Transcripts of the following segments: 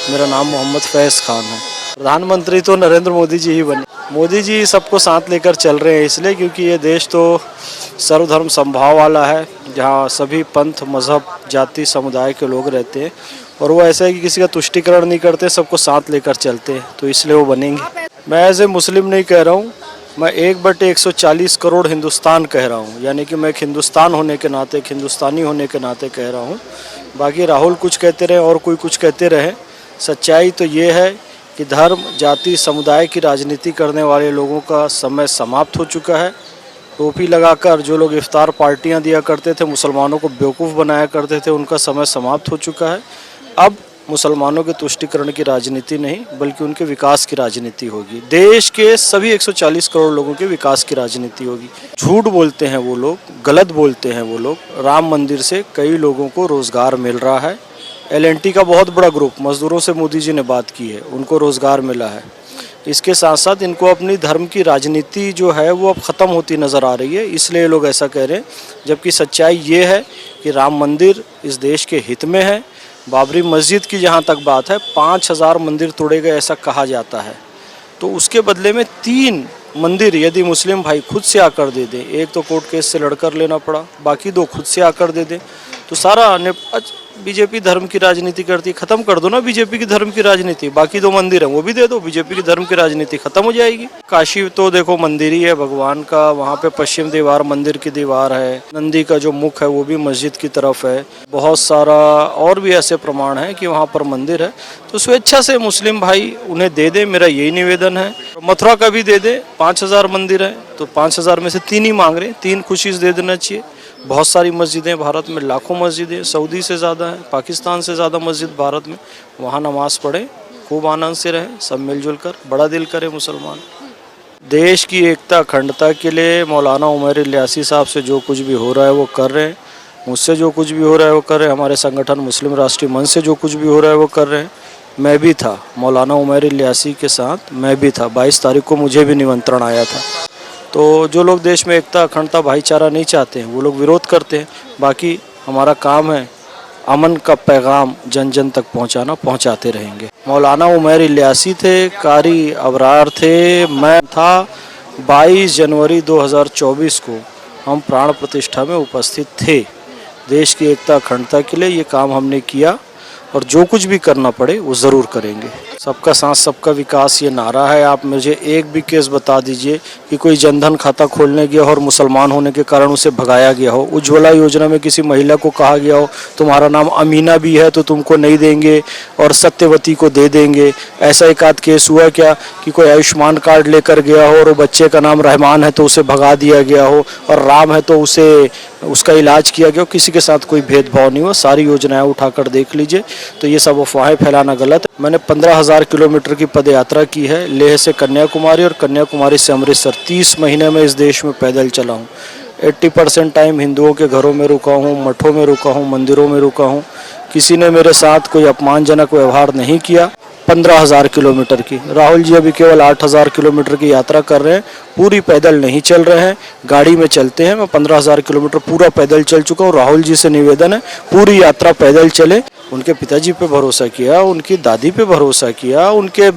मेरा नाम मोहम्मद फैज़ खान है। प्रधानमंत्री तो नरेंद्र मोदी जी ही बने। मोदी जी सबको साथ लेकर चल रहे हैं इसलिए क्योंकि ये देश तो सर्वधर्म समभाव वाला है, जहाँ सभी पंथ, मज़हब, जाति, समुदाय के लोग रहते हैं और वो ऐसा है कि किसी का तुष्टीकरण नहीं करते, सबको साथ लेकर चलते हैं, तो इसलिए वो बनेंगे। मैं एज ए मुस्लिम नहीं कह रहा हूँ, मैं 1/140 करोड़ हिंदुस्तान कह रहा हूँ, यानी कि मैं एक हिंदुस्तान होने के नाते, एक हिंदुस्तानी होने के नाते कह रहा हूँ। बाकी राहुल कुछ कहते रहे और कोई कुछ कहते रहे, सच्चाई तो ये है कि धर्म, जाति, समुदाय की राजनीति करने वाले लोगों का समय समाप्त हो चुका है। टोपी लगाकर जो लोग इफ्तार पार्टियां दिया करते थे, मुसलमानों को बेवकूफ़ बनाया करते थे, उनका समय समाप्त हो चुका है। अब मुसलमानों के तुष्टीकरण की राजनीति नहीं बल्कि उनके विकास की राजनीति होगी। देश के सभी 140 करोड़ लोगों के विकास की राजनीति होगी। झूठ बोलते हैं वो लोग, गलत बोलते हैं वो लोग। राम मंदिर से कई लोगों को रोज़गार मिल रहा है। LNT का बहुत बड़ा ग्रुप, मजदूरों से मोदी जी ने बात की है, उनको रोज़गार मिला है। इसके साथ साथ इनको अपनी धर्म की राजनीति जो है वो अब ख़त्म होती नज़र आ रही है, इसलिए लोग ऐसा कह रहे हैं। जबकि सच्चाई ये है कि राम मंदिर इस देश के हित में है। बाबरी मस्जिद की जहाँ तक बात है, 5000 मंदिर तोड़े गए ऐसा कहा जाता है, तो उसके बदले में 3 मंदिर यदि मुस्लिम भाई खुद से आकर दे दें, एक तो कोर्ट केस से लड़कर लेना पड़ा, बाकी 2 खुद से आकर दे दें, तो सारा बीजेपी धर्म की राजनीति करती है। ख़त्म कर दो ना बीजेपी की धर्म की राजनीति, बाकी 2 मंदिर हैं वो भी दे दो, बीजेपी की धर्म की राजनीति ख़त्म हो जाएगी। काशी तो देखो मंदिर ही है भगवान का, वहाँ पे पश्चिम दीवार मंदिर की दीवार है, नंदी का जो मुख है वो भी मस्जिद की तरफ है, बहुत सारा और भी ऐसे प्रमाण हैं कि वहाँ पर मंदिर है। तो स्वेच्छा से मुस्लिम भाई उन्हें दे दें, मेरा यही निवेदन है। मथुरा का भी दे दें, 5000 मंदिर है तो 5000 में से 3 ही मांग रहे हैं, 3 खुशी से दे देना चाहिए। बहुत सारी मस्जिदें भारत में, लाखों मस्जिदें, सऊदी से ज़्यादा है, पाकिस्तान से ज़्यादा मस्जिद भारत में। वहाँ नमाज पढ़ें, खूब आनंद से रहें, सब मिलजुल कर, बड़ा दिल करें मुसलमान। देश की एकता अखंडता के लिए मौलाना उमर इलियासी साहब से जो कुछ भी हो रहा है वो कर रहे हैं, मुझसे जो कुछ भी हो रहा है वो कर रहे हैं, हमारे संगठन मुस्लिम राष्ट्रीय मंच से जो कुछ भी हो रहा है वो कर रहे हैं। मैं भी था मौलाना उमर इलियासी के साथ, मैं भी था। 22 तारीख को मुझे भी निमंत्रण आया था। तो जो लोग देश में एकता, अखंडता, भाईचारा नहीं चाहते हैं वो लोग विरोध करते हैं। बाकी हमारा काम है अमन का पैगाम जन जन तक पहुंचाना, पहुंचाते रहेंगे। मौलाना उमर इलियासी थे, कारी अबरार थे, मैं था। 22 जनवरी 2024 को हम प्राण प्रतिष्ठा में उपस्थित थे। देश की एकता, अखंडता के लिए ये काम हमने किया और जो कुछ भी करना पड़े वो ज़रूर करेंगे। सबका साथ सबका विकास ये नारा है। आप मुझे एक भी केस बता दीजिए कि कोई जनधन खाता खोलने गया हो और मुसलमान होने के कारण उसे भगाया गया हो। उज्ज्वला योजना में किसी महिला को कहा गया हो तुम्हारा नाम अमीना भी है तो तुमको नहीं देंगे और सत्यवती को दे देंगे। ऐसा एक आध केस हुआ क्या कि कोई आयुष्मान कार्ड लेकर गया हो और वो बच्चे का नाम रहमान है तो उसे भगा दिया गया हो, और राम है तो उसका इलाज किया गया हो। किसी के साथ कोई भेदभाव नहीं हुआ। सारी योजनाएं उठाकर देख लीजिए। तो ये सब अफवाहें फैलाना गलत है। मैंने 15,000 किलोमीटर की पदयात्रा की है, लेह से कन्याकुमारी और कन्याकुमारी से अमृतसर। 30 महीने में इस देश में पैदल चला हूँ। 80% टाइम हिंदुओं के घरों में रुका हूँ, मठों में रुका हूँ, मंदिरों में रुका हूँ। किसी ने मेरे साथ कोई अपमानजनक व्यवहार नहीं किया। 15,000 किलोमीटर की, राहुल जी अभी केवल 8,000 किलोमीटर की यात्रा कर रहे हैं, पूरी पैदल नहीं चल रहे हैं, गाड़ी में चलते हैं। मैं 15,000 किलोमीटर पूरा पैदल चल चुका हूँ। राहुल जी से निवेदन है पूरी यात्रा पैदल चले। उनके पिताजी पे भरोसा किया, उनकी दादी पे भरोसा किया, उनके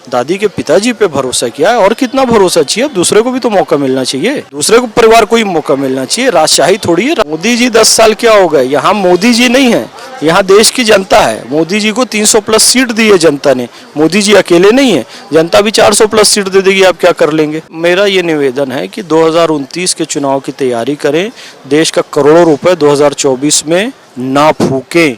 दादी के पिताजी पे भरोसा किया, और कितना भरोसा चाहिए। दूसरे को भी तो मौका मिलना चाहिए, दूसरे को परिवार को ही मौका मिलना चाहिए। राजशाही थोड़ी है। मोदी जी 10 साल क्या हो गए, यहाँ मोदी जी नहीं है, यहाँ देश की जनता है। मोदी जी को 300+ सीट दी है जनता ने, मोदी जी अकेले नहीं है। जनता भी 400+ सीट दे देगी, आप क्या कर लेंगे। मेरा ये निवेदन है कि 2029 के चुनाव की तैयारी करें, देश का करोड़ों रुपए 2024 में ना फूकें।